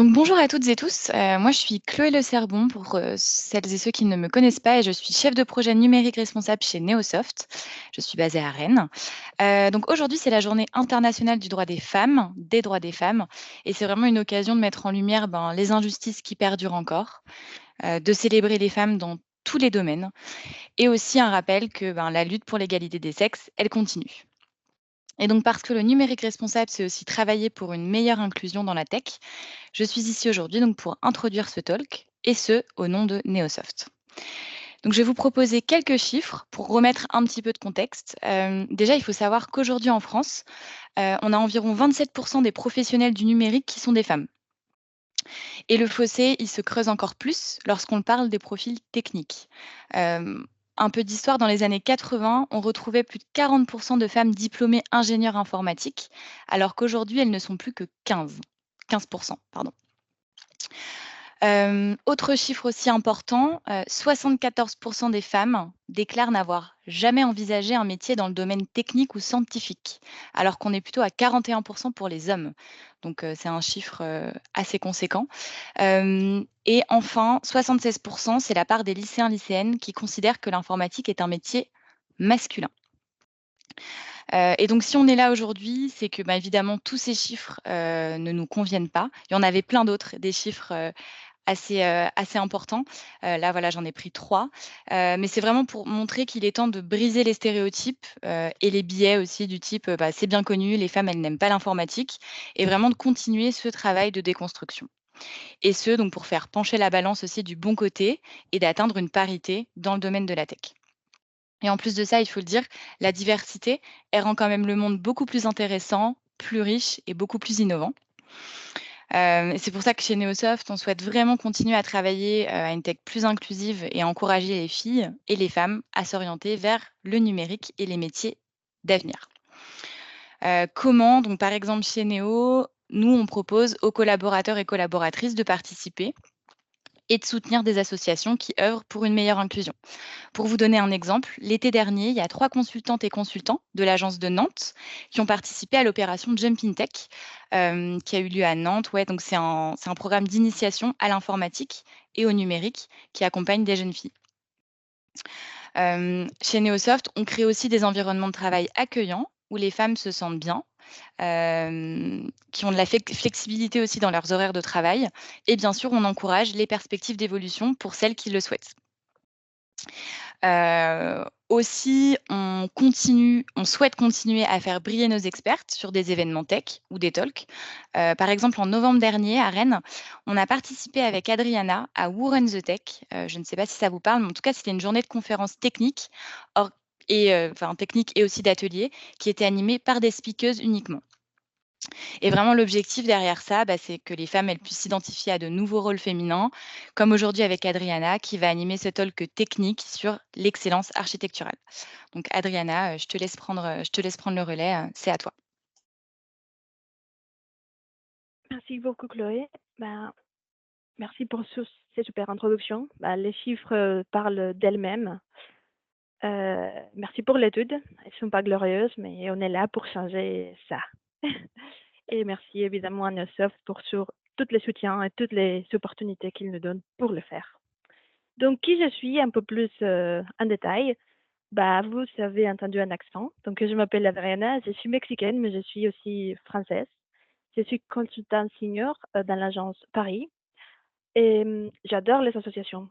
Donc bonjour à toutes et tous, moi je suis Chloé Le Cerbon pour, celles et ceux qui ne me connaissent pas et je suis chef de projet numérique responsable chez Neosoft. Je suis basée à Rennes. Donc aujourd'hui, c'est la journée internationale du droit des droits des femmes et c'est vraiment une occasion de mettre en lumière, les injustices qui perdurent encore, de célébrer les femmes dans tous les domaines et aussi un rappel que, la lutte pour l'égalité des sexes, elle continue. Et donc parce que le numérique responsable, c'est aussi travailler pour une meilleure inclusion dans la tech, je suis ici aujourd'hui donc pour introduire ce talk, et ce, au nom de Neosoft. Donc, je vais vous proposer quelques chiffres pour remettre un petit peu de contexte. Déjà, il faut savoir qu'aujourd'hui en France, on a environ 27% des professionnels du numérique qui sont des femmes. Et le fossé, il se creuse encore plus lorsqu'on parle des profils techniques. Un peu d'histoire, dans les années 80, on retrouvait plus de 40% de femmes diplômées ingénieurs informatiques, alors qu'aujourd'hui, elles ne sont plus que 15%, pardon. Autre chiffre aussi important, 74 des femmes déclarent n'avoir jamais envisagé un métier dans le domaine technique ou scientifique, alors qu'on est plutôt à 41 pour les hommes. Donc c'est un chiffre, assez conséquent. Et enfin, 76 c'est la part des lycéens, lycéennes qui considèrent que l'informatique est un métier masculin. Et donc si on est là aujourd'hui, c'est que, évidemment, tous ces chiffres, ne nous conviennent pas. Il y en avait plein d'autres, des chiffres, assez important. Là, voilà, j'en ai pris 3, mais c'est vraiment pour montrer qu'il est temps de briser les stéréotypes, et les biais aussi du type, «C'est bien connu, les femmes, elles n'aiment pas l'informatique» et vraiment de continuer ce travail de déconstruction et ce, donc pour faire pencher la balance aussi du bon côté et d'atteindre une parité dans le domaine de la tech. Et en plus de ça, il faut le dire, la diversité, elle rend quand même le monde beaucoup plus intéressant, plus riche et beaucoup plus innovant. Et c'est pour ça que chez Neosoft, on souhaite vraiment continuer à travailler, à une tech plus inclusive et encourager les filles et les femmes à s'orienter vers le numérique et les métiers d'avenir. Comment? Donc par exemple chez Neo, nous on propose aux collaborateurs et collaboratrices de participer et de soutenir des associations qui œuvrent pour une meilleure inclusion. Pour vous donner un exemple, l'été dernier, il y a 3 consultantes et consultants de l'agence de Nantes qui ont participé à l'opération Jump Tech, qui a eu lieu à Nantes. Ouais, donc c'est un programme d'initiation à l'informatique et au numérique qui accompagne des jeunes filles. Chez Neosoft, on crée aussi des environnements de travail accueillants où les femmes se sentent bien, qui ont de la flexibilité aussi dans leurs horaires de travail et bien sûr, on encourage les perspectives d'évolution pour celles qui le souhaitent. Aussi, on souhaite continuer à faire briller nos expertes sur des événements tech ou des talks. Par exemple, en novembre dernier, à Rennes, on a participé avec Adriana à Women the Tech. Je ne sais pas si ça vous parle, mais en tout cas, c'était une journée de conférences techniques techniques et aussi d'ateliers qui était animée par des speakers uniquement. Et vraiment, l'objectif derrière ça, c'est que les femmes, elles puissent s'identifier à de nouveaux rôles féminins, comme aujourd'hui avec Adriana, qui va animer ce talk technique sur l'excellence architecturale. Donc Adriana, je te laisse prendre le relais, c'est à toi. Merci beaucoup, Chloé. Merci pour ces super introductions. Les chiffres parlent d'elles-mêmes. Merci pour l'étude. Elles ne sont pas glorieuses, mais on est là pour changer ça. Et merci évidemment à Neosoft pour tous les soutiens et toutes les opportunités qu'il nous donne pour le faire. Donc, qui je suis un peu plus en détail? Vous avez entendu un accent. Donc, je m'appelle Adriana, je suis mexicaine, mais je suis aussi française. Je suis consultante senior dans l'agence Paris. Et j'adore les associations,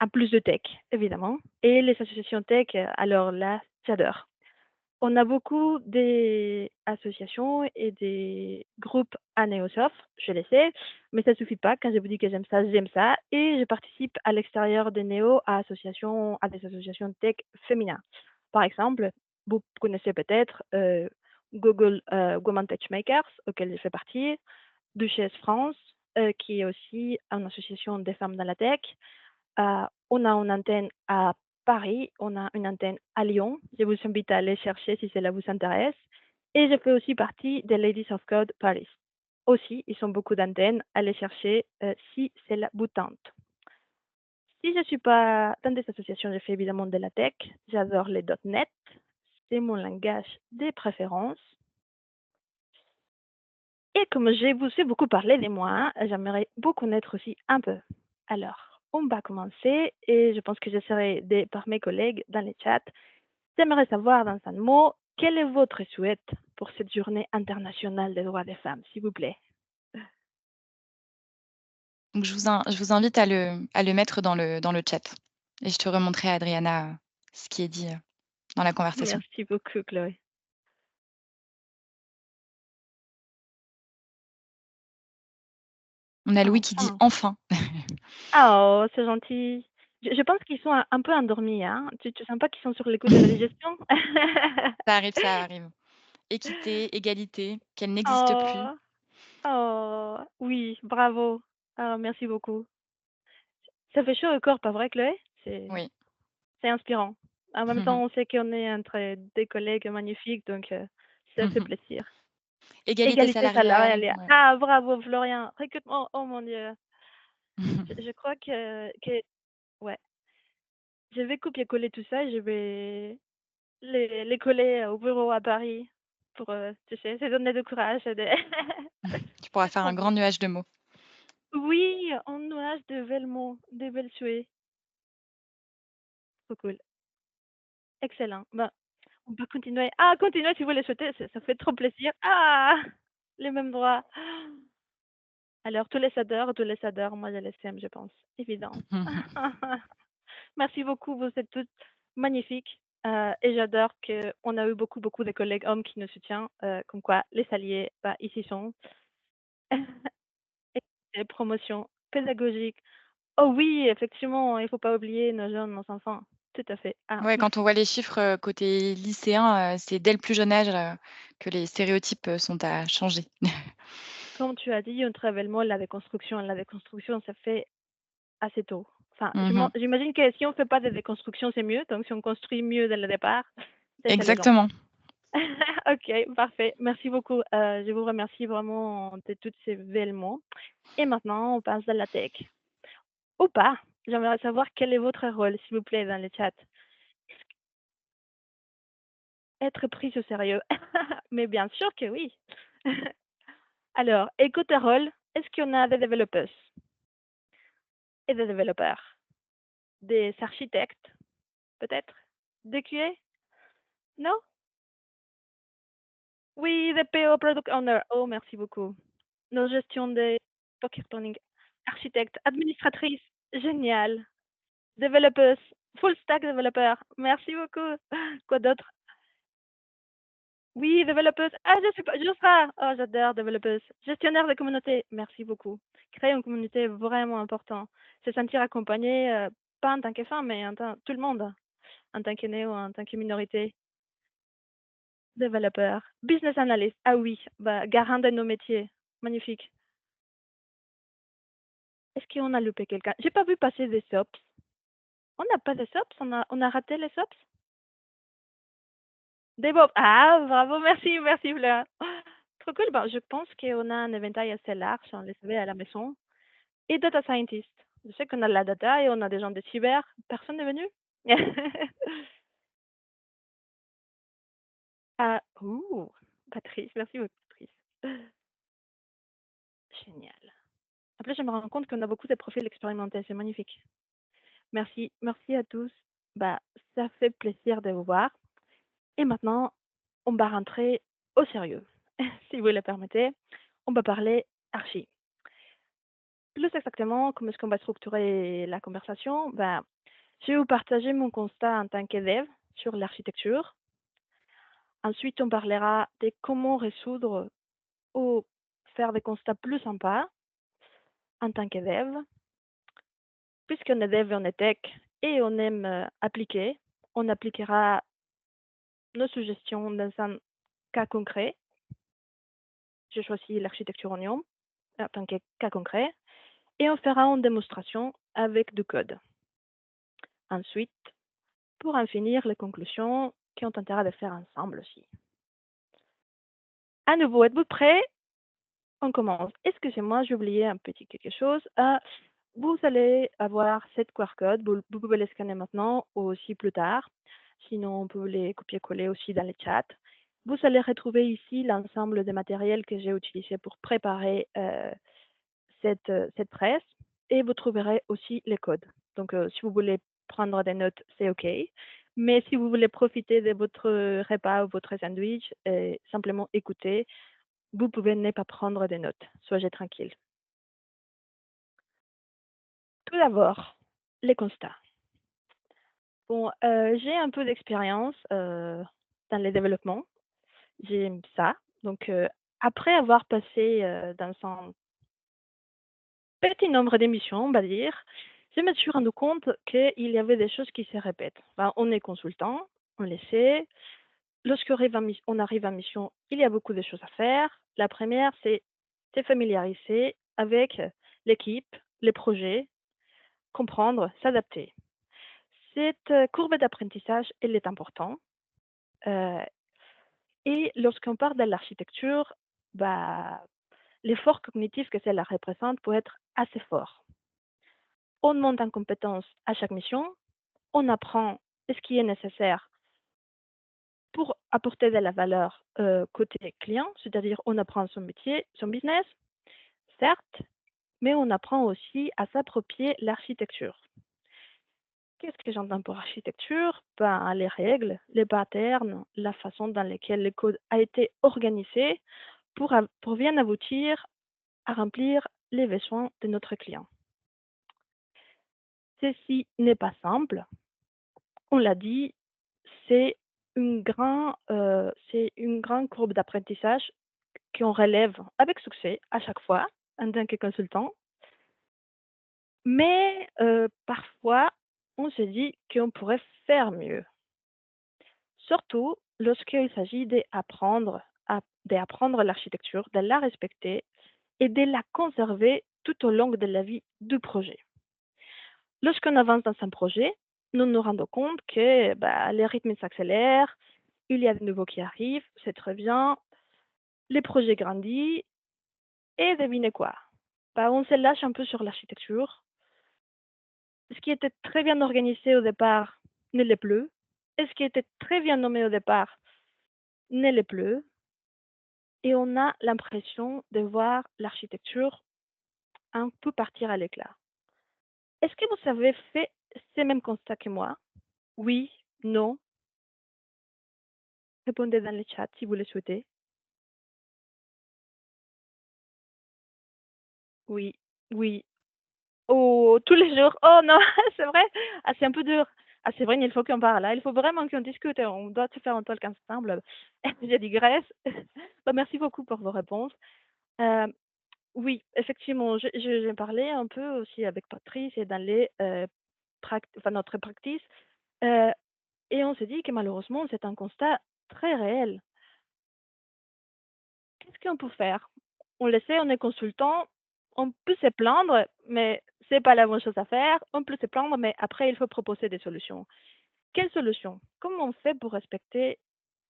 en plus de tech, évidemment. Et les associations tech, alors là, j'adore. On a beaucoup d'associations et des groupes à Neosoft, je le sais, mais ça ne suffit pas. Quand je vous dis que j'aime ça. Et je participe à l'extérieur des Néo à des associations tech féminines. Par exemple, vous connaissez peut-être Google Women Tech Makers, auquel je fais partie, Duchesse France, qui est aussi une association des femmes dans la tech. On a une antenne à Paris, on a une antenne à Lyon. Je vous invite à aller chercher si cela vous intéresse. Et je fais aussi partie des Ladies of Code Paris. Aussi, ils ont beaucoup d'antennes. Allez chercher si cela vous tente. Si je ne suis pas dans des associations, je fais évidemment de la tech. J'adore les .NET. C'est mon langage de préférence. Et comme j'ai aussi beaucoup parlé de moi, j'aimerais beaucoup connaître aussi un peu. Alors, on va commencer et je pense que j'essaierai de par mes collègues dans les chats. J'aimerais savoir dans un mot, quel est votre souhait pour cette journée internationale des droits des femmes, s'il vous plaît? Donc je vous invite à le mettre dans le chat et je te remonterai, Adriana, ce qui est dit, dans la conversation. Merci beaucoup, Chloé. On a Louis qui dit: Enfin. «Enfin». Ah, oh, c'est gentil. Je pense qu'ils sont un peu endormis, hein. Tu sens pas qu'ils sont sur l'écoute de la digestion? Ça arrive, ça arrive. Équité, égalité, qu'elle n'existe plus. Oh, oh, oui, bravo. Ah, merci beaucoup. Ça fait chaud au corps, pas vrai, Chloé? Oui. C'est inspirant. En même temps, on sait qu'on est entre des collègues magnifiques, donc ça fait plaisir. Égalité Égalité salariale, salariale, ouais. ah bravo Florian, recrutement, oh mon Dieu. Je crois que ouais, je vais copier-coller tout ça et je vais les coller au bureau à Paris pour, tu sais, se donner du courage et de Tu pourras faire un grand nuage de mots. oui, un nuage de belles mots, de belles souhaits. Trop cool. Excellent. Ben, on peut continuer. Ah, continuez si vous le souhaitez, ça fait trop plaisir. Ah! Les mêmes droits. Alors tous les adorent, moi je les aime, je pense, évident. Merci beaucoup, vous êtes toutes magnifiques, et j'adore qu'on a eu beaucoup, beaucoup de collègues hommes qui nous soutiennent, comme quoi les alliés, bah, ici sont. Et les promotions pédagogiques. Oh oui, effectivement, il faut pas oublier nos jeunes, nos enfants. Tout à fait. Ah, Ouais, quand on voit les chiffres, côté lycéen, c'est dès le plus jeune âge, que les stéréotypes, sont à changer. comme tu as dit, un très bel mot, la déconstruction. La déconstruction, ça fait assez tôt. Enfin, Mmh. j'imagine que si on fait pas de déconstruction, c'est mieux. Donc si on construit mieux dès le départ, c'est élégant. Exactement. OK, parfait. Merci beaucoup. Je vous remercie vraiment de toutes ces belles mots. Et maintenant, on passe à la tech. Ou pas. J'aimerais savoir quel est votre rôle, s'il vous plaît, dans le chat. Être pris au sérieux. Mais bien sûr que oui. Alors, écoute rôle, est-ce qu'on a des développeuses et des développeurs? Des architectes, peut-être? Des QA? Non? Oui, des PO, Product Owner. Oh, merci beaucoup. Nos gestions des poker planning. Architecte, administratrice. Génial. Développeuse. Full stack développeur. Merci beaucoup. Quoi d'autre? Oui, développeuse. Ah, je sais pas, Josra. Oh, j'adore développeuse. Gestionnaire de communauté. Merci beaucoup. Créer une communauté est vraiment important. Se sentir accompagné, pas en tant que femme, mais en tant tout le monde, en tant que néo, en tant que minorité. Développeur. Business analyst. Ah oui, bah, garant de nos métiers. Magnifique. Est-ce qu'on a loupé quelqu'un? J'ai pas vu passer des SOPs. On n'a pas de SOPs? On a raté les SOPs? DevOps. Ah, bravo, merci, merci Fleur. Trop cool. Ben, je pense qu'on a un éventail assez large, on le savait à la maison. Et data scientist. Je sais qu'on a de la data et on a des gens de cyber. Personne n'est venu? Ah, ouh, Patrice, merci beaucoup, Patrice. Génial. En plus, je me rends compte qu'on a beaucoup de profils expérimentés, c'est magnifique. Merci, merci à tous. Bah, ça fait plaisir de vous voir. Et maintenant, on va rentrer au sérieux. Si vous le permettez, on va parler archi. Plus exactement, comment est-ce qu'on va structurer la conversation? Ben, je vais vous partager mon constat en tant qu'élève sur l'architecture. Ensuite, on parlera de comment résoudre ou faire des constats plus sympas en tant qu'élève. Puisqu'on est dev et on est tech et on aime appliquer, on appliquera nos suggestions dans un cas concret. J'ai choisi l'architecture Onion en tant que cas concret et on fera une démonstration avec du code. Ensuite, pour en finir, les conclusions qu'on tentera de faire ensemble aussi. À nouveau, êtes-vous prêts? On commence. Excusez-moi, j'ai oublié un petit quelque chose. Vous allez avoir cette QR code. Vous pouvez les scanner maintenant ou aussi plus tard. Sinon, on peut les copier-coller aussi dans le chat. Vous allez retrouver ici l'ensemble des matériels que j'ai utilisés pour préparer cette presse et vous trouverez aussi les codes. Donc, si vous voulez prendre des notes, c'est OK. Mais si vous voulez profiter de votre repas ou votre sandwich et simplement écouter, vous pouvez ne pas prendre des notes. Soyez tranquille. Tout d'abord, les constats. Bon, j'ai un peu d'expérience dans les développements. J'aime ça. Donc, après avoir passé dans un petit nombre d'émissions, on va dire, je me suis rendu compte qu'il y avait des choses qui se répètent. Ben, on est consultant, on le sait. On arrive en mission, il y a beaucoup de choses à faire. La première, c'est se familiariser avec l'équipe, les projets, comprendre, s'adapter. Cette courbe d'apprentissage, elle est importante. Euh, et lorsqu'on parle de l'architecture, bah, l'effort cognitif que cela représente peut être assez fort. On monte en compétence à chaque mission, on apprend ce qui est nécessaire pour apporter de la valeur côté client, c'est-à-dire on apprend son métier, son business, certes, mais on apprend aussi à s'approprier l'architecture. Qu'est-ce que j'entends pour architecture? Ben, les règles, les patterns, la façon dans laquelle le code a été organisé pour bien aboutir à remplir les besoins de notre client. Ceci n'est pas simple, on l'a dit, c'est c'est une grande courbe d'apprentissage qu'on relève avec succès à chaque fois en tant que consultant. Mais parfois, on se dit qu'on pourrait faire mieux, surtout lorsqu'il s'agit d'apprendre l'architecture, de la respecter et de la conserver tout au long de la vie du projet. Lorsqu'on avance dans un projet, nous nous rendons compte que bah, les rythmes s'accélèrent, il y a de nouveaux qui arrivent, c'est très bien, les projets grandissent, et devinez quoi? Bah, on se lâche un peu sur l'architecture. Ce qui était très bien organisé au départ ne l'est plus, et ce qui était très bien nommé au départ ne l'est plus, et on a l'impression de voir l'architecture un peu partir à l'éclat. Est-ce que vous avez fait ces mêmes constats que moi? Oui, non? Répondez dans le chat si vous le souhaitez. Oui, oui. Oh, tous les jours. Oh non, c'est vrai? Ah, c'est un peu dur. Ah, c'est vrai, il faut qu'on parle, là. Il faut vraiment qu'on discute. On doit se faire un talk ensemble. Je digresse. Bah, merci beaucoup pour vos réponses. Euh, oui, effectivement, j'ai parlé un peu aussi avec Patrice et dans enfin, notre practice. euh, et on s'est dit que malheureusement, c'est un constat très réel. Qu'est-ce qu'on peut faire? On le sait, on est consultant, on peut se plaindre, mais c'est pas la bonne chose à faire. On peut se plaindre, mais après, il faut proposer des solutions. Quelles solutions? Comment on fait pour respecter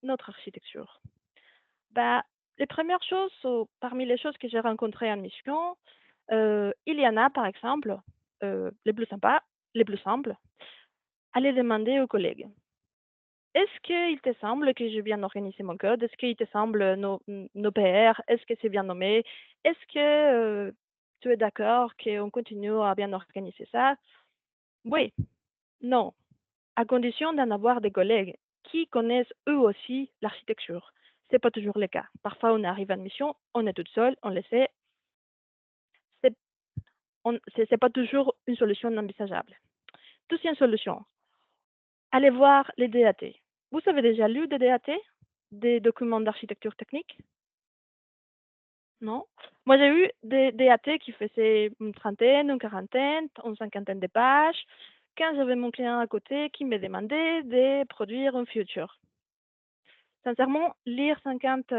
notre architecture? Bah, les premières choses, parmi les choses que j'ai rencontrées en mission, il y en a, par exemple, les plus sympas, les plus simples, aller demander aux collègues. Est-ce qu'il te semble que j'ai bien organisé mon code? Est-ce qu'il te semble nos PR? Est-ce que c'est bien nommé? Est-ce que tu es d'accord qu'on continue à bien organiser ça? Oui, non, à condition d'en avoir des collègues qui connaissent eux aussi l'architecture. C'est pas toujours le cas. Parfois, on arrive en mission, on est toute seule, on le sait. C'est c'est pas toujours une solution envisageable. Deuxième solution, allez voir les DAT. Vous avez déjà lu des DAT, des documents d'architecture technique? Non? Moi, j'ai eu des DAT qui faisaient une trentaine, une quarantaine, une cinquantaine de pages, quand j'avais mon client à côté qui me demandait de produire un future. Sincèrement, lire 50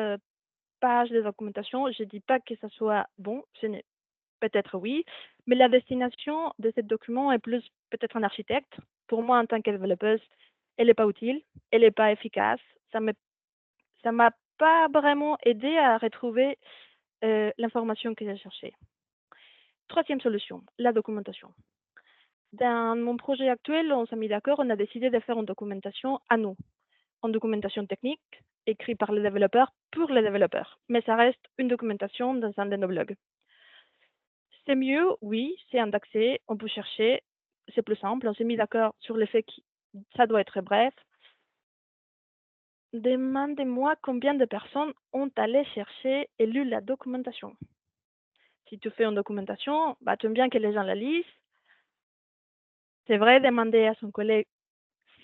pages de documentation, je ne dis pas que ça soit bon, peut-être oui, mais la destination de ce document est plus peut-être un architecte. Pour moi, en tant que développeuse, elle n'est pas utile, elle n'est pas efficace. Ça m'a pas vraiment aidé à retrouver l'information que j'ai cherchée. Troisième solution, la documentation. Dans mon projet actuel, on s'est mis d'accord, on a décidé de faire une documentation à nous. en documentation technique, écrite par les développeurs pour les développeurs, mais ça reste une documentation dans un de nos blogs. C'est mieux, oui, c'est indexé, on peut chercher, c'est plus simple, on s'est mis d'accord sur le fait que ça doit être bref. Demandez-moi combien de personnes ont allé chercher et lu la documentation. Si tu fais une documentation, bah, tu aimes bien que les gens la lisent. C'est vrai, demander à son collègue,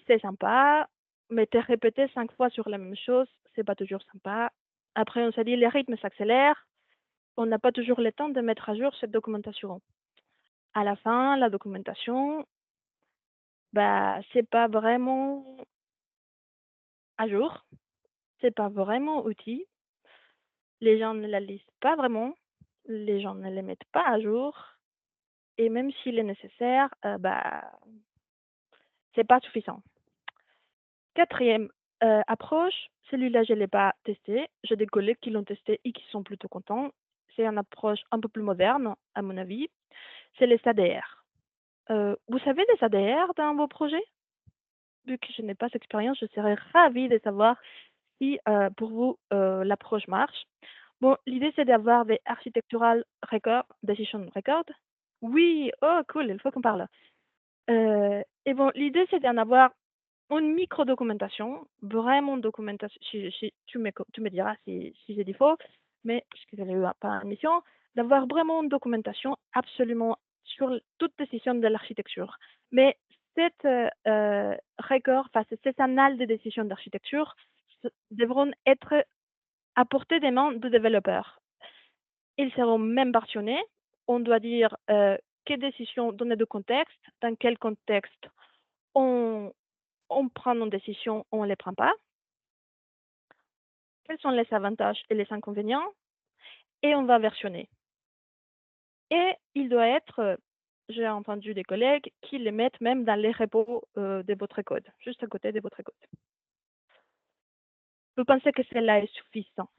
c'est sympa, mais te répéter 5 fois sur la même chose, c'est pas toujours sympa. Après, on s'est dit, les rythmes s'accélèrent, on n'a pas toujours le temps de mettre à jour cette documentation. À la fin, la documentation, bah, c'est pas vraiment à jour, c'est pas vraiment outil. Les gens ne la lisent pas vraiment, les gens ne les mettent pas à jour, et même s'il est nécessaire, bah, c'est pas suffisant. Quatrième approche, celui-là, je ne l'ai pas testé. J'ai des collègues qui l'ont testé et qui sont plutôt contents. C'est une approche un peu plus moderne, à mon avis. C'est les ADR. Vous savez des ADR dans vos projets? Vu que je n'ai pas cette expérience, je serais ravie de savoir si pour vous l'approche marche. Bon, l'idée c'est d'avoir des architectural record, decision record. Oui, oh cool, il faut qu'on parle. Et bon, l'idée c'est d'en avoir une micro-documentation, vraiment documentation, tu me diras si j'ai dit faux, mais parce que j'avais eu pas une mission, d'avoir vraiment une documentation absolument sur toute décision de l'architecture. Mais cette record, enfin, ces annales de décision d'architecture devront être à portée des mains du développeur. Ils seront même versionnés. On doit dire quelle décision donner de contexte, dans quel contexte on, on prend une décision ou on ne les prend pas, quels sont les avantages et les inconvénients, et on va versionner. Et il doit être, j'ai entendu des collègues qui les mettent même dans les repos de votre code, juste à côté de votre code. Vous pensez que cela est suffisant?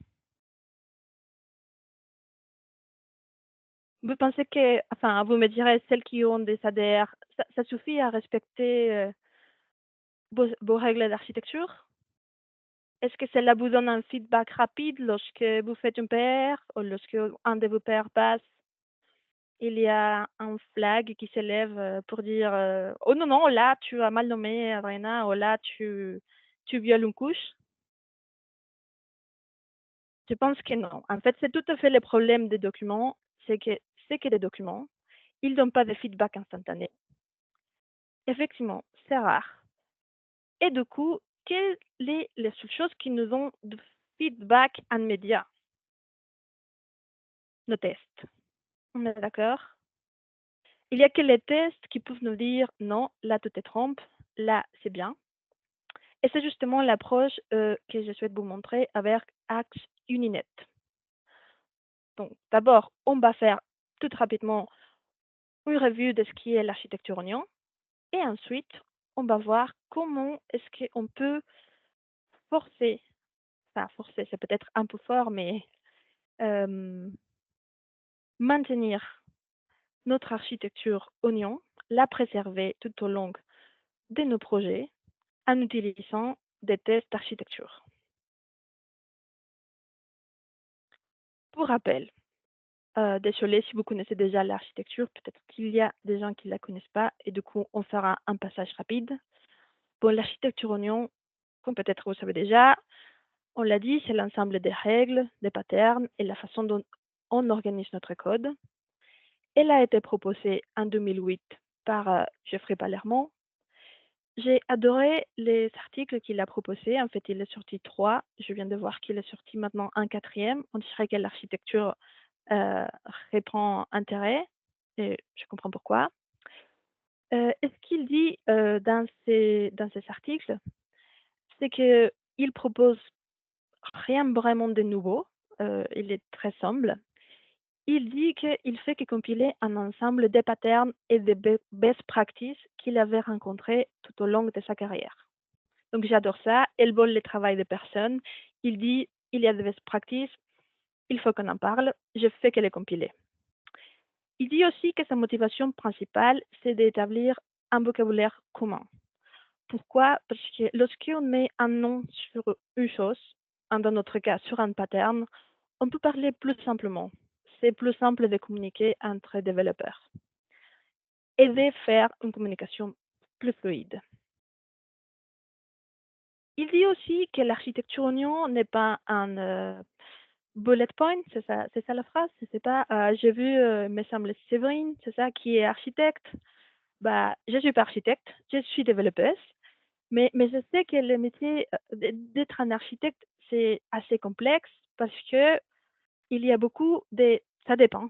Vous pensez que, enfin, vous me direz, celles qui ont des ADR, ça suffit à respecter vos règles d'architecture? Est-ce que cela vous donne un feedback rapide lorsque vous faites une PR ou lorsque un de vos pairs passe? Il y a un flag qui s'élève pour dire oh non, non, là tu as mal nommé Adriana, ou là tu violes une couche. Je pense que non. En fait, c'est tout à fait le problème des documents, c'est que les documents, ils donnent pas de feedback instantané. Effectivement, c'est rare. Et du coup, quelles sont les seules choses qui nous donnent de feedback immédiat? Nos tests. On est d'accord? Il y a que les tests qui peuvent nous dire non, là tu te trompes, là c'est bien. Et c'est justement l'approche que je souhaite vous montrer avec Axe Uninet. Donc, d'abord, on va faire tout rapidement une revue de ce qui est l'architecture Oignon. Et ensuite, on va voir comment est-ce qu'on peut forcer, enfin forcer, c'est peut-être un peu fort, mais euh, maintenir notre architecture Oignon, la préserver tout au long de nos projets en utilisant des tests d'architecture. Pour rappel, désolé si vous connaissez déjà l'architecture, peut-être qu'il y a des gens qui ne la connaissent pas et du coup, on fera un passage rapide. Bon, l'architecture Oignon, comme peut-être vous savez déjà, on l'a dit, c'est l'ensemble des règles, des patterns et la façon dont on organise notre code. Elle a été proposée en 2008 par Geoffrey Palermo. J'ai adoré les articles qu'il a proposés. En fait, il est sorti 3. Je viens de voir qu'il est sorti maintenant un quatrième. On dirait que l'architecture euh, reprend intérêt et je comprends pourquoi. Et ce qu'il dit dans ces articles, c'est qu'il propose rien vraiment de nouveau. Il est très simple. Il dit qu'il fait que compiler un ensemble de patterns et de best practices qu'il avait rencontrés tout au long de sa carrière. Donc j'adore ça. Elle vole le travail de personne. Il dit il y a des best practices, il faut qu'on en parle. Je fais que les compiler. Il dit aussi que sa motivation principale, c'est d'établir un vocabulaire commun. Pourquoi? Parce que lorsqu'on met un nom sur une chose, dans notre cas sur un pattern, on peut parler plus simplement. C'est plus simple de communiquer entre développeurs et de faire une communication plus fluide. Il dit aussi que l'architecture Oignon n'est pas un bullet point, c'est ça la phrase? C'est pas, j'ai vu, me semble Séverine, c'est ça, qui est architecte. Bah, je suis pas architecte, je suis développeuse, mais je sais que le métier d'être un architecte, c'est assez complexe parce que il y a beaucoup de, ça dépend.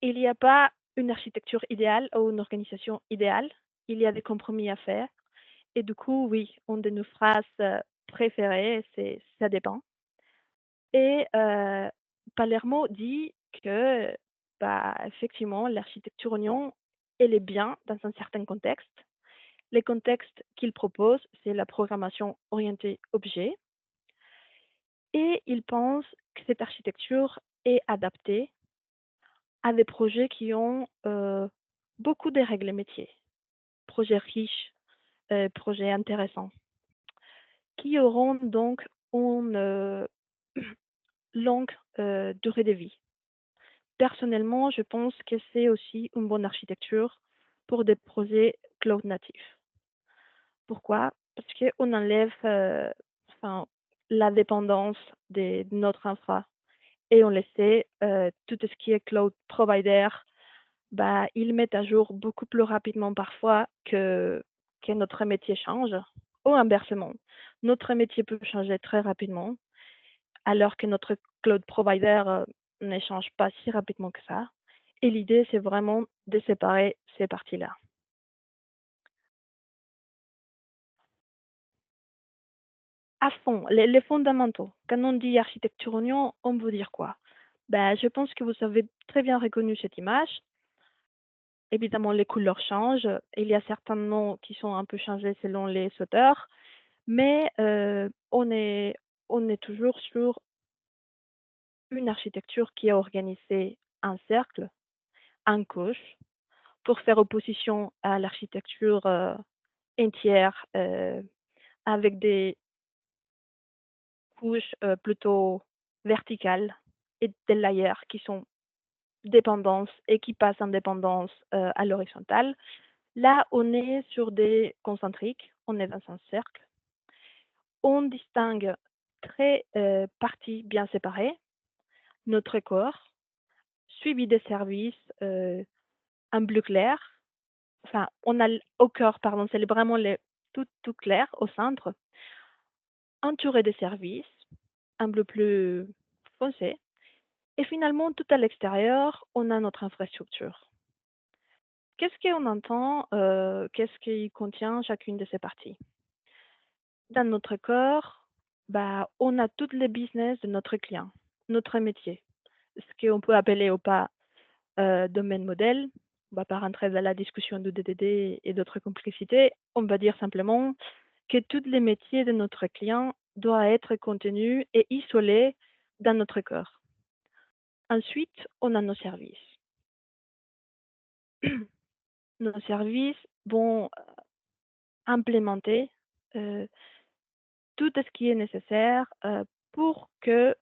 Il n'y a pas une architecture idéale ou une organisation idéale. Il y a des compromis à faire. Et du coup, oui, une de nos phrases préférées, c'est ça dépend. Et Palermo dit que, bah, effectivement, l'architecture oignon, elle est bien dans un certain contexte. Les contextes qu'il propose, c'est la programmation orientée objet. Et il pense que cette architecture est adaptée à des projets qui ont beaucoup de règles métiers, projets riches, projets intéressants, qui auront donc une longue durée de vie. Personnellement, je pense que c'est aussi une bonne architecture pour des projets cloud natifs. Pourquoi? Parce qu'on enlève enfin, la dépendance de notre infra et on laisse tout ce qui est cloud provider, bah, ils mettent à jour beaucoup plus rapidement parfois que notre métier change, ou inversement. Notre métier peut changer très rapidement, alors que notre cloud provider ne change pas si rapidement que ça. Et l'idée, c'est vraiment de séparer ces parties-là. À fond, les fondamentaux. Quand on dit architecture oignon, on veut dire quoi? Ben, je pense que vous avez très bien reconnu cette image. Évidemment, les couleurs changent. Il y a certains noms qui sont un peu changés selon les auteurs, mais on est toujours sur une architecture qui est organisée en cercle, en couche, pour faire opposition à l'architecture entière avec des couches plutôt verticales et des layers qui sont dépendance et qui passent en dépendance à l'horizontale. Là, on est sur des concentriques, on est dans un cercle. On distingue très parties bien séparées, notre corps, suivi des services en bleu clair. Enfin, on a au cœur, pardon, c'est vraiment tout clair au centre, entouré des services, un bleu plus foncé. Et finalement, tout à l'extérieur, on a notre infrastructure. Qu'est-ce qu'on entend? Qu'est-ce qui contient chacune de ces parties? Dans notre corps, bah, on a toutes les business de notre client, notre métier, ce qu'on peut appeler ou pas domaine modèle. On va pas rentrer dans la discussion de DDD et d'autres complexités. On va dire simplement que tous les métiers de notre client doivent être contenus et isolés dans notre corps. Ensuite, on a nos services. Nos services vont implémenter euh, tout ce qui est nécessaire pour que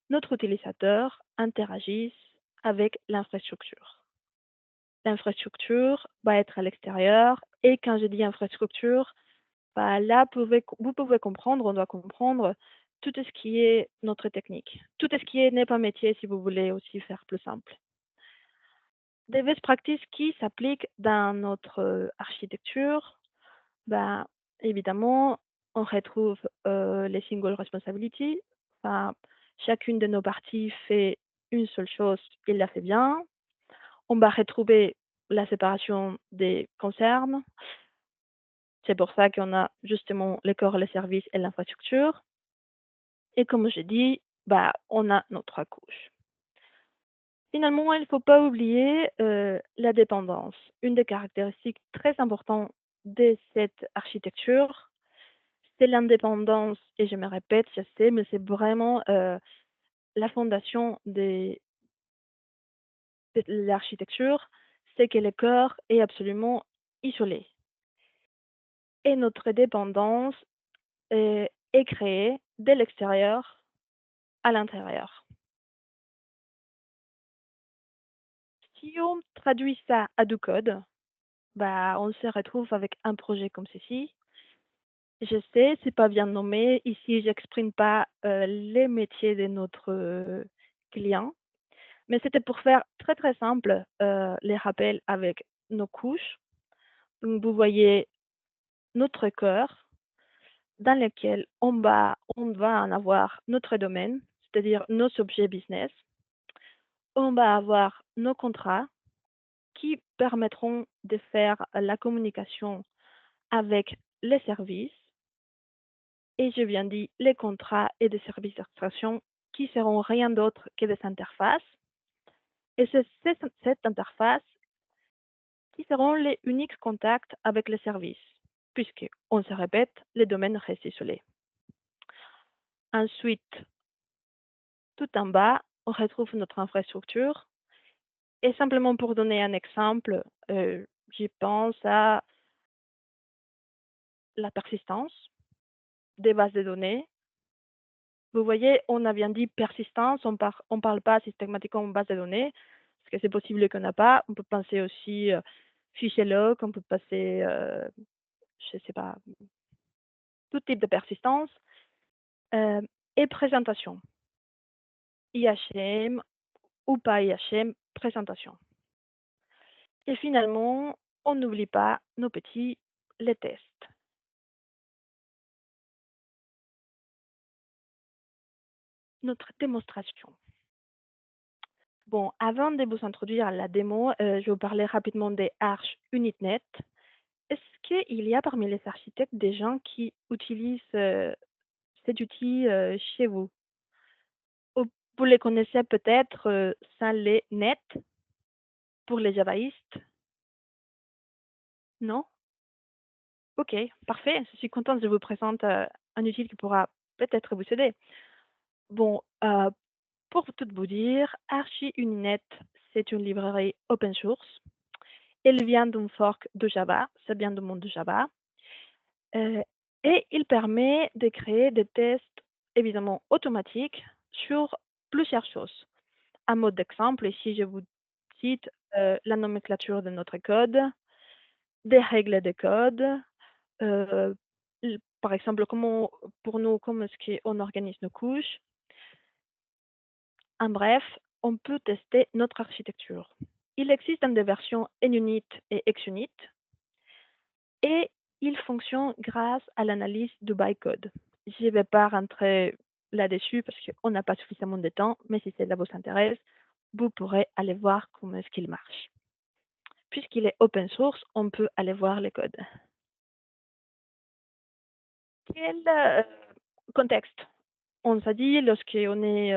notre utilisateur interagisse avec l'infrastructure. L'infrastructure va être à l'extérieur et quand je dis infrastructure, bah, là, vous pouvez comprendre, on doit comprendre tout ce qui est notre technique, tout ce qui n'est pas métier si vous voulez aussi faire plus simple. Des best practices qui s'appliquent dans notre architecture, ben, évidemment, on retrouve les single responsibility. Enfin, chacune de nos parties fait une seule chose, il la fait bien. On va retrouver la séparation des concerns. C'est pour ça qu'on a justement le corps, les services et l'infrastructure. Et comme je dis, bah, on a nos trois couches. Finalement, il ne faut pas oublier la dépendance. Une des caractéristiques très importantes de cette architecture, c'est l'indépendance. Et je me répète, je sais, mais c'est vraiment la fondation de l'architecture, c'est que le corps est absolument isolé. et notre dépendance est créée de l'extérieur à l'intérieur. Si on traduit ça à du code, bah, on se retrouve avec un projet comme ceci. Je sais, c'est pas bien nommé. Ici, j'exprime pas les métiers de notre client, mais c'était pour faire très très simple les rappels avec nos couches. Donc, vous voyez notre cœur dans lequel on va en avoir notre domaine, c'est-à-dire nos objets business. On va avoir nos contrats qui permettront de faire la communication avec les services. Et je viens dit les contrats et des services d'extraction qui seront rien d'autre que des interfaces. Et c'est cette interface qui seront les uniques contacts avec les services, puisque, on se répète, les domaines restent isolés. Ensuite, tout en bas, on retrouve notre infrastructure. Et simplement pour donner un exemple, j'y pense à la persistance des bases de données. Vous voyez, on a bien dit persistance, on parle pas systématiquement de base de données, parce que c'est possible qu'on n'a pas. On peut penser aussi fichier log, on peut passer, je sais pas, tout type de persistance. Euh, et présentation, IHM ou pas IHM, présentation. Et finalement, on n'oublie pas nos petits, les tests. Notre démonstration. Bon, avant de vous introduire à la démo, je vais vous parler rapidement des Arch UnitNet. Est-ce qu'il y a parmi les architectes des gens qui utilisent cet outil chez vous? Ou vous les connaissez peut-être sans les net pour les javaïstes? Non? Ok, parfait. Je suis contente, je vous présente un outil qui pourra peut-être vous aider. Bon, pour tout vous dire, Archie Uninet, c'est une librairie open source. Elle vient d'un fork de Java, ça vient du monde de Java. Euh, et il permet de créer des tests évidemment automatiques sur plusieurs choses. Un mode d'exemple, ici je vous cite la nomenclature de notre code, des règles de code, euh, par exemple comment, pour nous, comment est-ce qu'on organise nos couches. En bref, on peut tester notre architecture. Il existe dans des versions NUnit et XUnit et il fonctionne grâce à l'analyse du bytecode. Je ne vais pas rentrer là-dessus parce qu'on n'a pas suffisamment de temps, mais si cela vous intéresse, vous pourrez aller voir comment est-ce qu'il marche. Puisqu'il est open source, on peut aller voir les codes. Quel contexte? On s'est dit, lorsqu'on est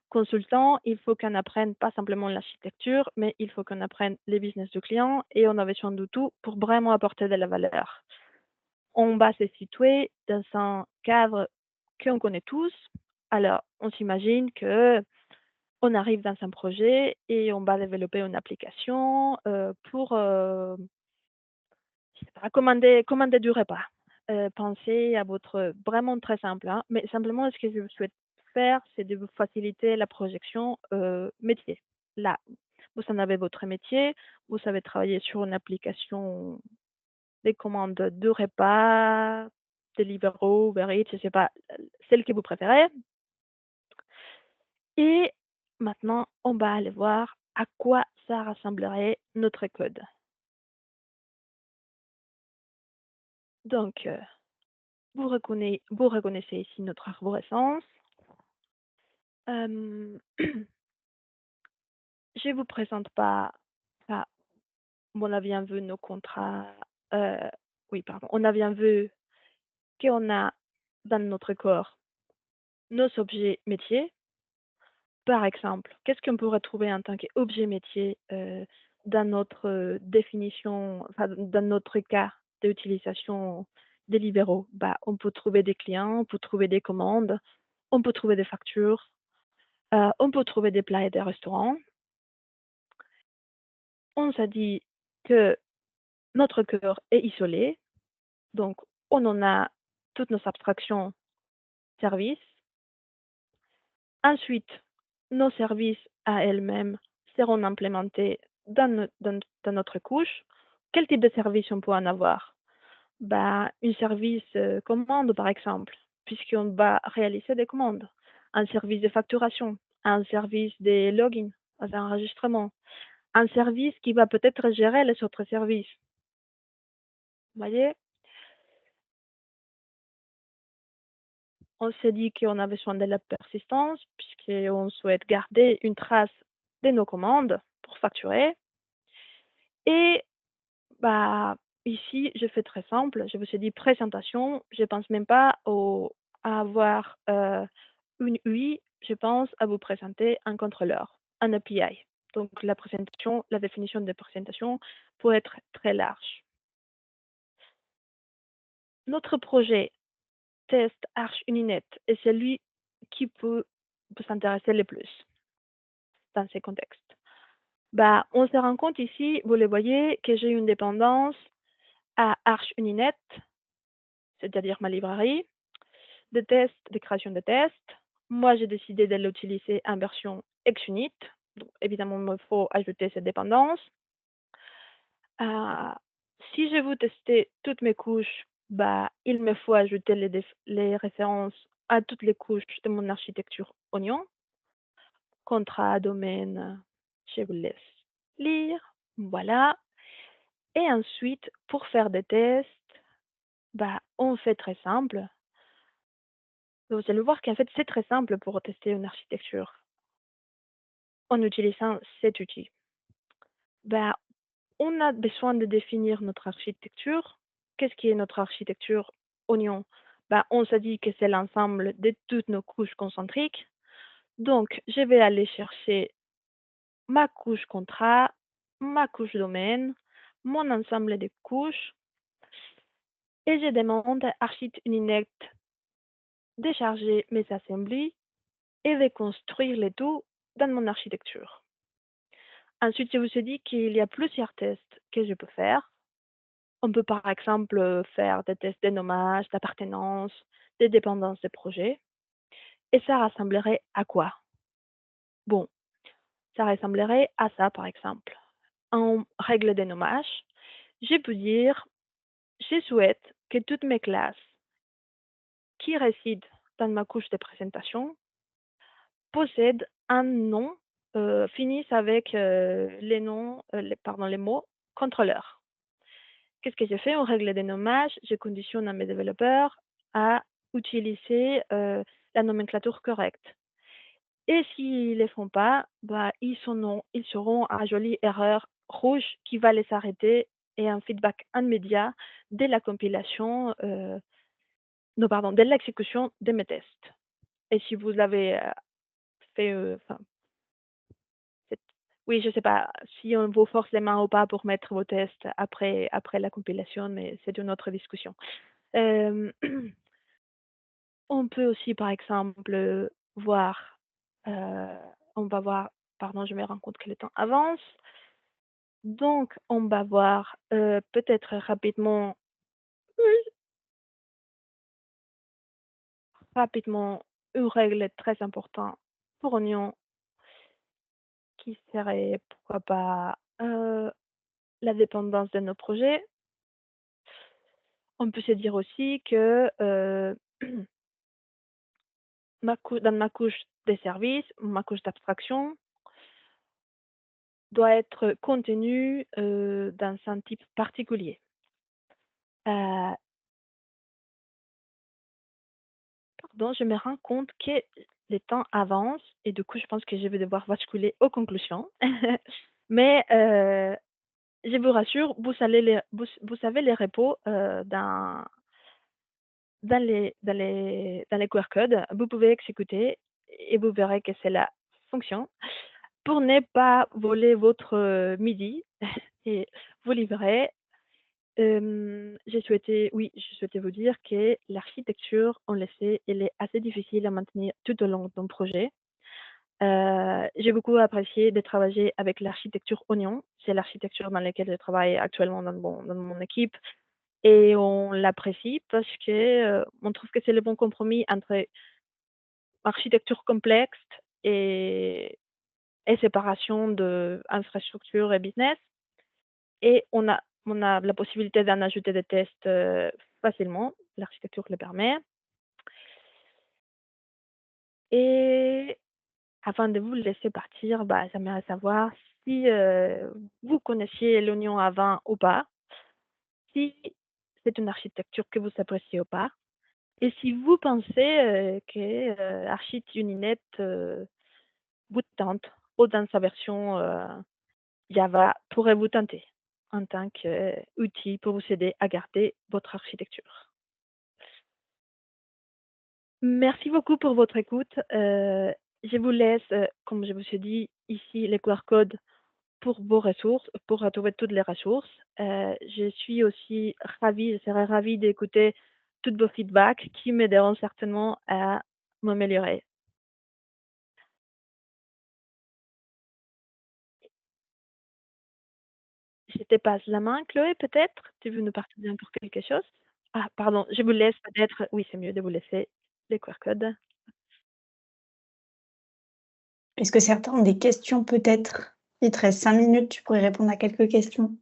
consultant, il faut qu'on apprenne pas simplement l'architecture, mais il faut qu'on apprenne les business du client et on a besoin de tout pour vraiment apporter de la valeur. On va se situer dans un cadre qu'on connaît tous. Alors, on s'imagine que on arrive dans un projet et on va développer une application pour je sais pas, commander du repas. Pensez à votre vraiment très simple, hein, mais simplement ce que je souhaite faire, c'est de vous faciliter la projection métier. Là, vous en avez votre métier, vous savez travailler sur une application des commandes de repas, Deliveroo, Uber Eats, je ne sais pas, celle que vous préférez. Et maintenant, on va aller voir à quoi ça rassemblerait notre code. Donc, vous reconnaissez ici notre arborescence. Euh, je ne vous présente pas, enfin, on a bien vu nos contrats, euh, oui, pardon, on a bien vu qu'on a dans notre corps nos objets métiers. Par exemple, qu'est-ce qu'on pourrait trouver en tant qu'objet métier dans notre définition, enfin, dans notre cas d'utilisation des libéraux? Bah, on peut trouver des clients, on peut trouver des commandes, on peut trouver des factures, on peut trouver des plats et des restaurants. On s'est dit que notre cœur est isolé, Donc, on en a toutes nos abstractions services. Ensuite, nos services à elles-mêmes seront implémentés dans notre couche. Quel type de service on peut en avoir? Bah, un service commande, par exemple, puisqu'on va réaliser des commandes. Un service de facturation, un service de login, d'enregistrement, un service qui va peut-être gérer les autres services. Vous voyez? On s'est dit qu'on a besoin de la persistance, puisqu'on souhaite garder une trace de nos commandes pour facturer. Et bah, ici, je fais très simple. Je vous ai dit présentation. Je pense même pas à avoir une UI. Je pense à vous présenter un contrôleur, un API. Donc, la présentation, la définition de présentation peut être très large. Notre projet test Arch Uninet est celui qui peut vous intéresser le plus dans ces contextes. Bah, on se rend compte ici, vous le voyez, que j'ai une dépendance à Arch Uninet, c'est-à-dire ma librairie, de tests, de création de tests. Moi, j'ai décidé de l'utiliser en version XUnit. Donc, évidemment, il me faut ajouter cette dépendance. Euh, si je veux tester toutes mes couches, bah, il me faut ajouter les références à toutes les couches de mon architecture Oignon. Contrat, domaine, je vous laisse lire. Voilà. Et ensuite, pour faire des tests, bah, on fait très simple. Vous allez voir qu'en fait, c'est très simple pour tester une architecture en utilisant cet outil. Bah, on a besoin de définir notre architecture. Qu'est-ce qui est notre architecture Oignon? Bah, on s'est dit que c'est l'ensemble de toutes nos couches concentriques. Donc, je vais aller chercher ma couche contrat, ma couche domaine, mon ensemble de couches, et je demande à Archit-Uninet de charger mes assemblées et de construire le tout dans mon architecture. Ensuite, je vous ai dit qu'il y a plusieurs tests que je peux faire. On peut par exemple faire des tests de nommage, d'appartenance, de dépendance des projets. Et ça ressemblerait à quoi? Bon, ça ressemblerait à ça par exemple. En règle de nommage, je peux dire, je souhaite que toutes mes classes qui résident dans ma couche de présentation possèdent un nom, finissent avec les mots contrôleur. Qu'est-ce que je fais? En règle de nommage, je conditionne à mes développeurs à utiliser la nomenclature correcte. Et s'ils ne le font pas, bah, ils seront à jolie erreur rouge qui va les arrêter et un feedback immédiat dès la compilation, non, pardon, dès l'exécution de mes tests. Et si vous avez fait, enfin, c'est- oui, je ne sais pas si on vous force les mains ou pas pour mettre vos tests après la compilation, mais c'est une autre discussion. Euh, on peut aussi, par exemple, voir, euh, on va voir, pardon, je me rends compte que le temps avance. Donc, on va voir peut-être rapidement une règle très importante pour Oignon qui serait, pourquoi pas, la dépendance de nos projets. On peut se dire aussi que dans ma couche des services, ma couche d'abstraction doit être contenue dans un type particulier. Euh, Pardon, je me rends compte que le temps avance et du coup, je pense que je vais devoir basculer aux conclusions. Mais je vous rassure, vous savez les repos dans les QR codes. Vous pouvez exécuter et vous verrez que c'est la fonction pour ne pas voler votre midi et vous livrer. Je souhaitais vous dire que l'architecture, on le sait, elle est assez difficile à maintenir tout au long de ton projet. J'ai beaucoup apprécié de travailler avec l'architecture Oignon. C'est l'architecture dans laquelle je travaille actuellement dans mon équipe. et on l'apprécie parce que, on trouve que c'est le bon compromis entre architecture complexe et séparation de infrastructure et business et on a la possibilité d'en ajouter des tests, facilement, l'architecture le permet et avant de vous laisser partir, bah, j'aimerais savoir si, vous connaissiez l'oignon avant ou pas, si c'est une architecture que vous appréciez ou pas et si vous pensez, que, Archituninette, vous tente ou dans sa version, Java pourrait vous tenter en tant qu'outil pour vous aider à garder votre architecture. Merci beaucoup pour votre écoute. Je vous laisse, comme je vous ai dit, ici les QR codes pour vos ressources, pour retrouver toutes les ressources. Je suis aussi ravie, je serais ravie d'écouter tous vos feedbacks qui m'aideront certainement à m'améliorer. Je te passe la main, Chloé, peut-être? Tu veux nous partager encore quelque chose? Ah, pardon, je vous laisse peut-être oui, c'est mieux de vous laisser les QR codes. Est-ce que certains ont des questions peut-être? Il te reste 5 minutes, tu pourrais répondre à quelques questions.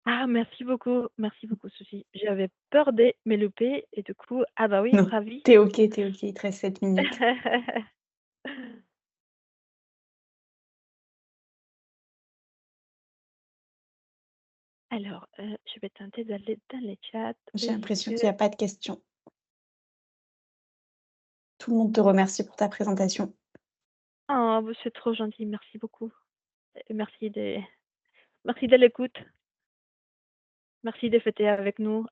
Ah, merci beaucoup, Sophie. J'avais peur de me louper et du coup, ah bah oui, Non, ravie. tu es OK, tu es OK, il te reste 7 minutes. Alors, je vais tenter d'aller dans les chats. J'ai Est-ce l'impression que qu'il y a pas de questions. Tout le monde te remercie pour ta présentation. oh, bah, c'est trop gentil, merci beaucoup et merci de l'écoute. Merci de fêter avec nous,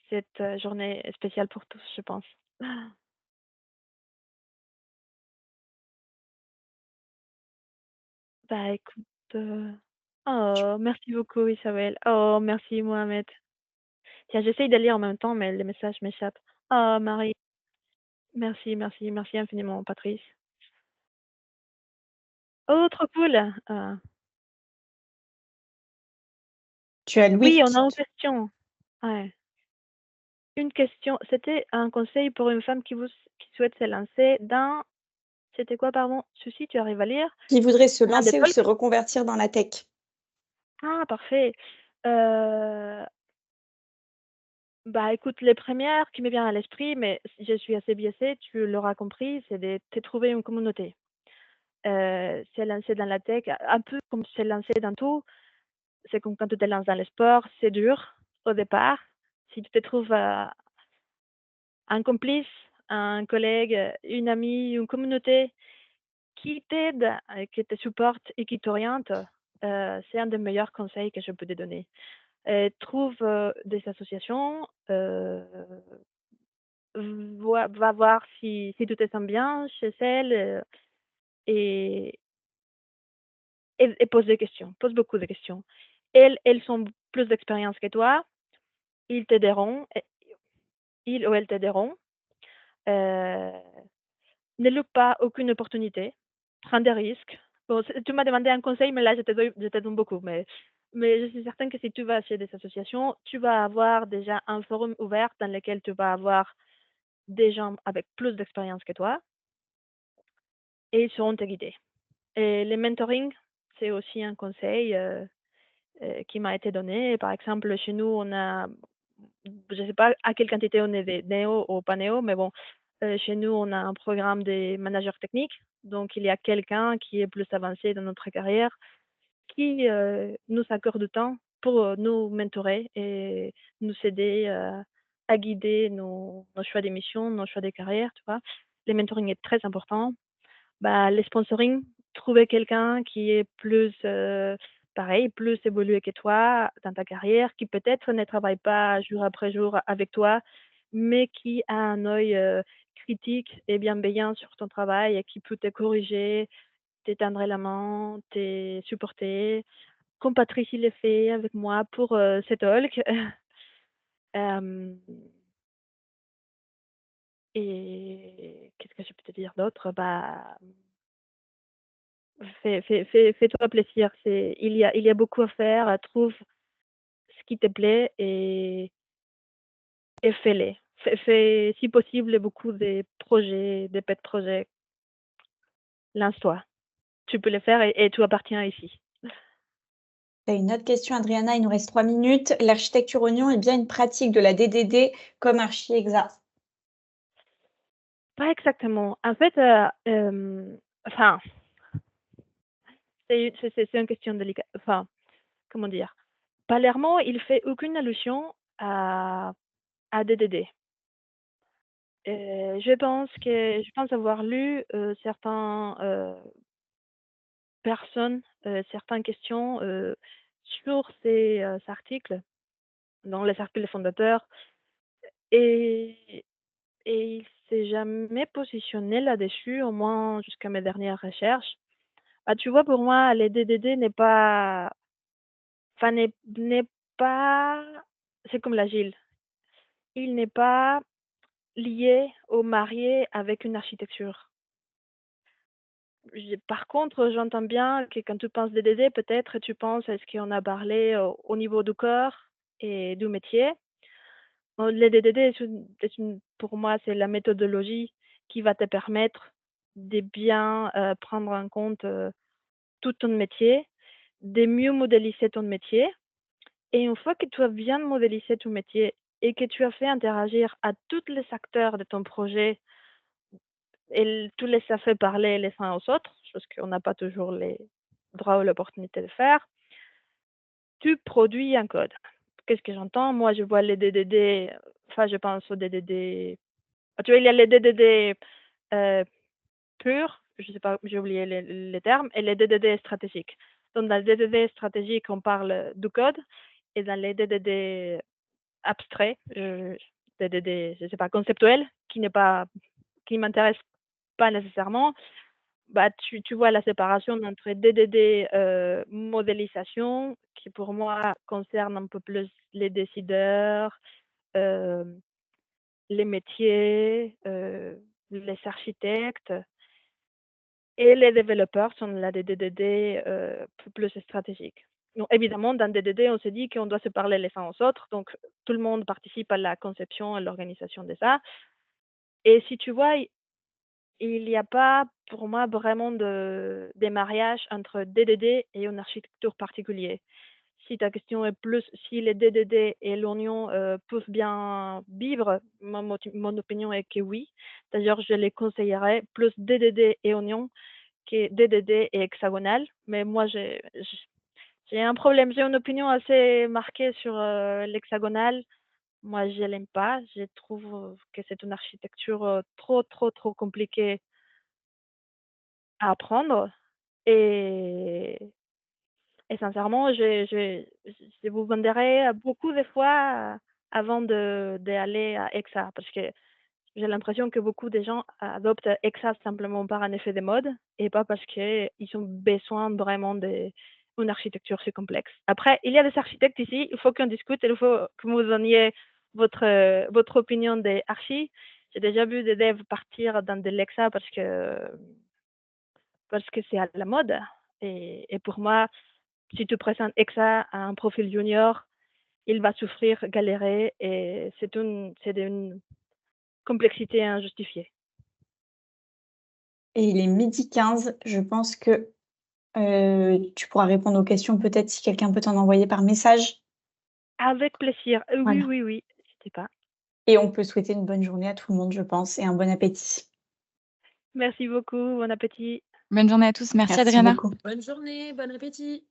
cette, journée spéciale pour tous, je pense. Bah, écoute, Tu oh, merci beaucoup Isabelle. Oh, merci Mohamed. Tiens, j'essaye de lire en même temps, mais les messages m'échappent. Oh, Marie, merci infiniment Patrice. Oh, trop cool! tu as Louis Oui, on qui a une te question. Ouais, une question. C'était un conseil pour une femme qui souhaite se lancer dans c'était quoi, pardon? Ceci, tu arrives à lire? qui voudrait se Un des lancer ou se talks? reconvertir dans la tech. Ah, parfait. Heu, Bah, écoute, les premières qui me viennent à l'esprit, mais je suis assez biaisée, tu l'auras compris, c'est de te trouver une communauté. Se lancer dans la tech, un peu comme se lancer dans tout, c'est comme quand tu te lances dans le sport, c'est dur au départ. Si tu te trouves, un complice, un collègue, une amie, une communauté qui t'aide, qui te supporte et qui t'oriente, c'est un des meilleurs conseils que je peux te donner. Trouve, des associations, va voir si tu te sens bien chez elles, et pose des questions, pose beaucoup de questions. Elles ont plus d'expérience que toi, ils t'aideront, ils ou elles t'aideront. Heu, Ne loupe pas aucune opportunité, prends des risques. Bon, tu m'as demandé un conseil, mais là je te donne beaucoup, mais je suis certaine que si tu vas chez des associations, tu vas avoir déjà un forum ouvert dans lequel tu vas avoir des gens avec plus d'expérience que toi et ils sauront te guider. Et le mentoring, c'est aussi un conseil, qui m'a été donné. Par exemple, chez nous, on a je ne sais pas à quelle quantité on est des néo ou pas néo, mais bon, chez nous, on a un programme des managers techniques. Donc il y a quelqu'un qui est plus avancé dans notre carrière, qui, nous accorde du temps pour, nous mentorer et nous aider, à guider nos choix d'émissions, nos choix de carrière, tu vois? Le mentoring est très important. Bah, les sponsoring, trouver quelqu'un qui est plus, pareil, plus évolué que toi dans ta carrière, qui peut-être ne travaille pas jour après jour avec toi, mais qui a un œil, critique et bienveillant sur ton travail et qui peut te corriger, te tendre la main, te supporter, comme Patrice il le fait avec moi pour, ce talk. Hem Et qu'est-ce que je peux te dire d'autre? Bah fais-toi plaisir, il y a beaucoup à faire, trouve ce qui te plaît et fais-les. Fais, si possible, beaucoup de projets, des pet projets. Lance-toi. Tu peux le faire et tu appartiens ici. Tu as une autre question, Adriana, il nous reste 3 minutes. L'architecture oignon est bien une pratique de la DDD comme Archi-Exa? Pas exactement. En fait, enfin, c'est une question délicate. Enfin, comment dire? Palermo, il fait aucune allusion à DDD. Je pense avoir lu certains personnes, certaines questions sur ces articles, dans les articles fondateurs, et, et il s'est jamais positionné là-dessus, au moins jusqu'à mes dernières recherches. Ah, tu vois, pour moi, les DDD n'est pas, enfin, n'est pas, c'est comme l'agile. Il n'est pas lié ou marié avec une architecture. Par contre, j'entends bien que quand tu penses DDD, peut-être tu penses à ce qu'on a parlé au niveau du corps et du métier. Les DDD, pour moi, c'est la méthodologie qui va te permettre de bien prendre en compte tout ton métier, de mieux modéliser ton métier. Et une fois que tu as bien modélisé ton métier et que tu as fait interagir à tous les acteurs de ton projet et tous les as fait parler les uns aux autres, chose qu'on n'a pas toujours les droits ou l'opportunité de faire, tu produis un code. Qu'est-ce que j'entends? Moi, je vois les DDD, enfin, je pense aux DDD. Tu vois, il y a les DDD purs, je sais pas, j'ai oublié les termes, et les DDD stratégiques. Donc, dans les DDD stratégiques, on parle du code, et dans les DDD abstraits, DDD, je sais pas, conceptuels, qui m'intéressent pas nécessairement, bah, tu vois la séparation entre DDD modélisation, qui pour moi concerne un peu plus les décideurs, euh, les métiers, les architectes, et les développeurs sont là des DDD plus stratégiques. Donc, évidemment, dans DDD, on se dit qu'on doit se parler les uns aux autres, donc tout le monde participe à la conception et l'organisation de ça. Et si tu vois, il n'y a pas, pour moi, vraiment de mariage entre DDD et une architecture particulière. Si ta question est plus si les DDD et l'oignon peuvent bien vivre, mon opinion est que oui. D'ailleurs, je les conseillerais plus DDD et oignon que DDD et hexagonal. Mais moi, j'ai un problème. J'ai une opinion assez marquée sur l'hexagonal. Moi, je l'aime pas. Je trouve que c'est une architecture trop, trop, trop compliquée à apprendre. Et, et sincèrement, je vous venderai beaucoup de fois avant d'aller à EXA, parce que j'ai l'impression que beaucoup de gens adoptent EXA simplement par un effet de mode et pas parce qu'ils ont besoin vraiment d'une architecture si complexe. Après, il y a des architectes ici, il faut qu'on discute, il faut que vous donniez votre opinion des archis. J'ai déjà vu des devs partir dans de l'EXA parce que c'est à la mode. Et pour moi, si tu présentes EXA à un profil junior, il va souffrir, galérer, et c'est d'une complexité injustifiée. Et il est 12h15. Je pense que tu pourras répondre aux questions peut-être si quelqu'un peut t'en envoyer par message. Avec plaisir. Oui, Voilà. oui, oui. N'hésitez pas. Et on peut souhaiter une bonne journée à tout le monde, je pense, et un bon appétit. Merci beaucoup. Bon appétit. Bonne journée à tous. Merci Merci Adriana. beaucoup. Bonne journée, bon appétit.